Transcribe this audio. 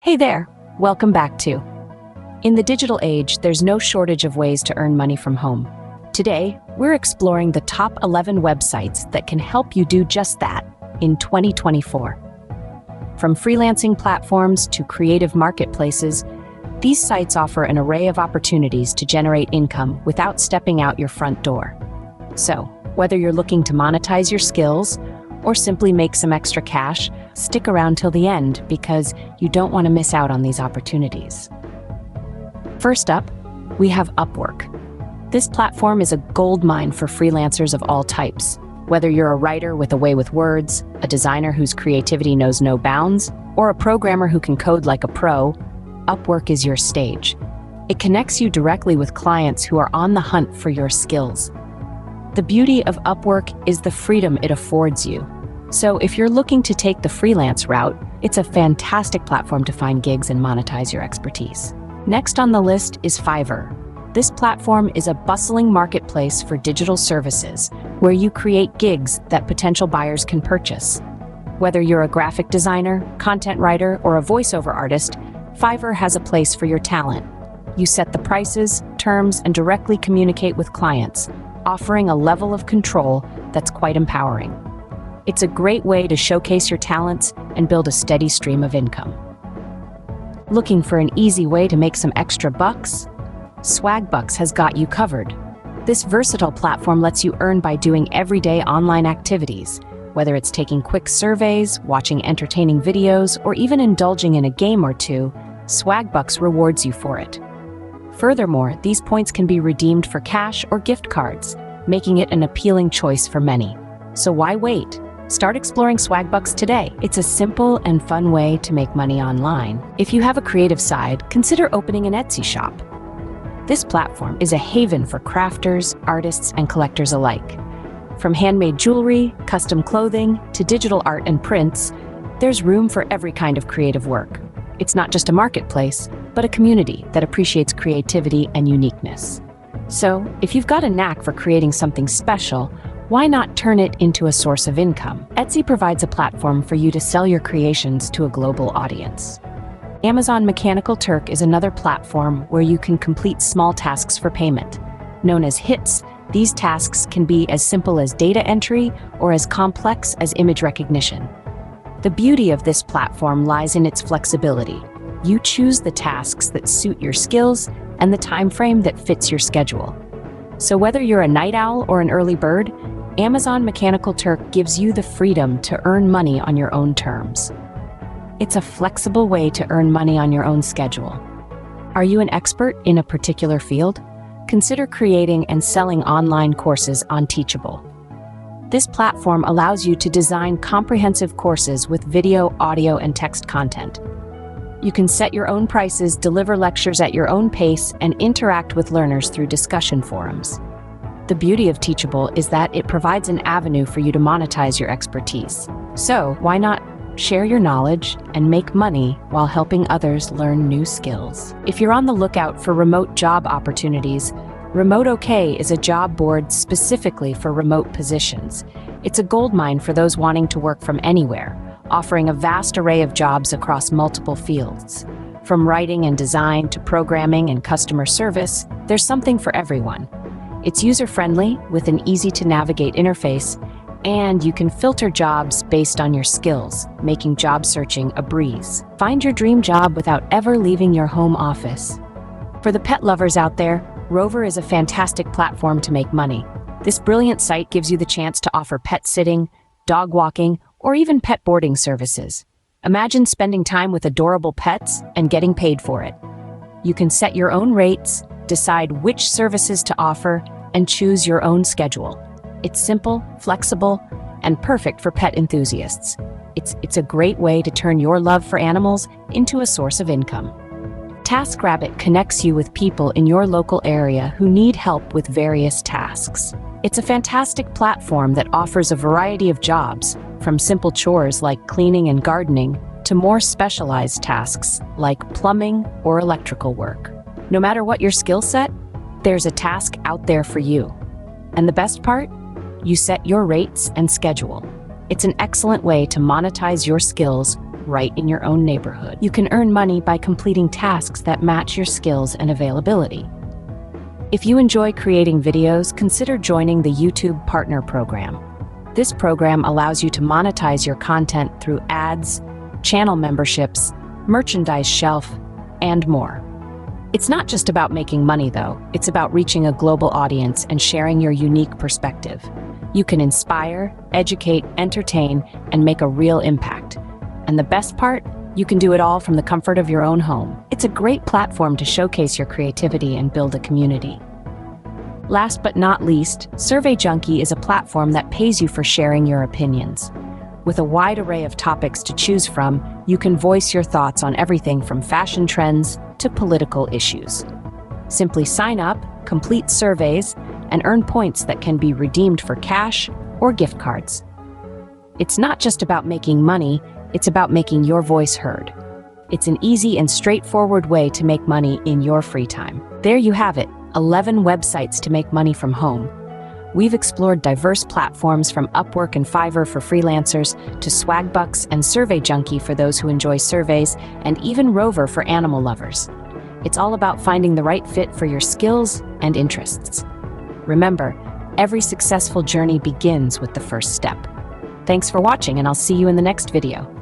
Hey there, welcome back to. In the digital age, there's no shortage of ways to earn money from home. Today, we're exploring the top 11 websites that can help you do just that in 2024. From freelancing platforms to creative marketplaces, these sites offer an array of opportunities to generate income without stepping out your front door. So, whether you're looking to monetize your skills or simply make some extra cash, stick around till the end because you don't want to miss out on these opportunities. First up, we have Upwork. This platform is a goldmine for freelancers of all types. Whether you're a writer with a way with words, a designer whose creativity knows no bounds, or a programmer who can code like a pro, Upwork is your stage. It connects you directly with clients who are on the hunt for your skills. The beauty of Upwork is the freedom it affords you. So if you're looking to take the freelance route, it's a fantastic platform to find gigs and monetize your expertise. Next on the list is Fiverr. This platform is a bustling marketplace for digital services where you create gigs that potential buyers can purchase. Whether you're a graphic designer, content writer, or a voiceover artist, Fiverr has a place for your talent. You set the prices, terms, and directly communicate with clients, offering a level of control that's quite empowering. It's a great way to showcase your talents and build a steady stream of income. Looking for an easy way to make some extra bucks? Swagbucks has got you covered. This versatile platform lets you earn by doing everyday online activities, whether it's taking quick surveys, watching entertaining videos, or even indulging in a game or two. Swagbucks rewards you for it. Furthermore, these points can be redeemed for cash or gift cards, making it an appealing choice for many. So why wait? Start exploring Swagbucks today. It's a simple and fun way to make money online. If you have a creative side, consider opening an Etsy shop. This platform is a haven for crafters, artists, and collectors alike. From handmade jewelry, custom clothing, to digital art and prints, there's room for every kind of creative work. It's not just a marketplace, but a community that appreciates creativity and uniqueness. So, if you've got a knack for creating something special, why not turn it into a source of income? Etsy provides a platform for you to sell your creations to a global audience. Amazon Mechanical Turk is another platform where you can complete small tasks for payment. Known as hits, these tasks can be as simple as data entry or as complex as image recognition. The beauty of this platform lies in its flexibility. You choose the tasks that suit your skills and the time frame that fits your schedule. So whether you're a night owl or an early bird, Amazon Mechanical Turk gives you the freedom to earn money on your own terms. It's a flexible way to earn money on your own schedule. Are you an expert in a particular field? Consider creating and selling online courses on Teachable. This platform allows you to design comprehensive courses with video, audio, and text content. You can set your own prices, deliver lectures at your own pace, and interact with learners through discussion forums. The beauty of Teachable is that it provides an avenue for you to monetize your expertise. So, why not share your knowledge and make money while helping others learn new skills? If you're on the lookout for remote job opportunities, Remote OK is a job board specifically for remote positions. It's a goldmine for those wanting to work from anywhere, offering a vast array of jobs across multiple fields. From writing and design to programming and customer service, there's something for everyone. It's user-friendly with an easy-to-navigate interface, and you can filter jobs based on your skills, making job searching a breeze. Find your dream job without ever leaving your home office. For the pet lovers out there, Rover is a fantastic platform to make money. This brilliant site gives you the chance to offer pet sitting, dog walking, or even pet boarding services. Imagine spending time with adorable pets and getting paid for it. You can set your own rates, decide which services to offer, and choose your own schedule. It's simple, flexible, and perfect for pet enthusiasts. It's a great way to turn your love for animals into a source of income. TaskRabbit connects you with people in your local area who need help with various tasks. It's a fantastic platform that offers a variety of jobs, from simple chores like cleaning and gardening to more specialized tasks like plumbing or electrical work. No matter what your skill set, there's a task out there for you. And the best part? You set your rates and schedule. It's an excellent way to monetize your skills right in your own neighborhood. You can earn money by completing tasks that match your skills and availability. If you enjoy creating videos, consider joining the YouTube Partner Program. This program allows you to monetize your content through ads, channel memberships, merchandise shelf, and more. It's not just about making money, though. It's about reaching a global audience and sharing your unique perspective. You can inspire, educate, entertain, and make a real impact. And the best part? You can do it all from the comfort of your own home. It's a great platform to showcase your creativity and build a community. Last but not least, Survey Junkie is a platform that pays you for sharing your opinions. With a wide array of topics to choose from, you can voice your thoughts on everything from fashion trends to political issues. Simply sign up, complete surveys, and earn points that can be redeemed for cash or gift cards. It's not just about making money, it's about making your voice heard. It's an easy and straightforward way to make money in your free time. There you have it, 11 websites to make money from home. We've explored diverse platforms from Upwork and Fiverr for freelancers to Swagbucks and Survey Junkie for those who enjoy surveys, and even Rover for animal lovers. It's all about finding the right fit for your skills and interests. Remember, every successful journey begins with the first step. Thanks for watching, and I'll see you in the next video.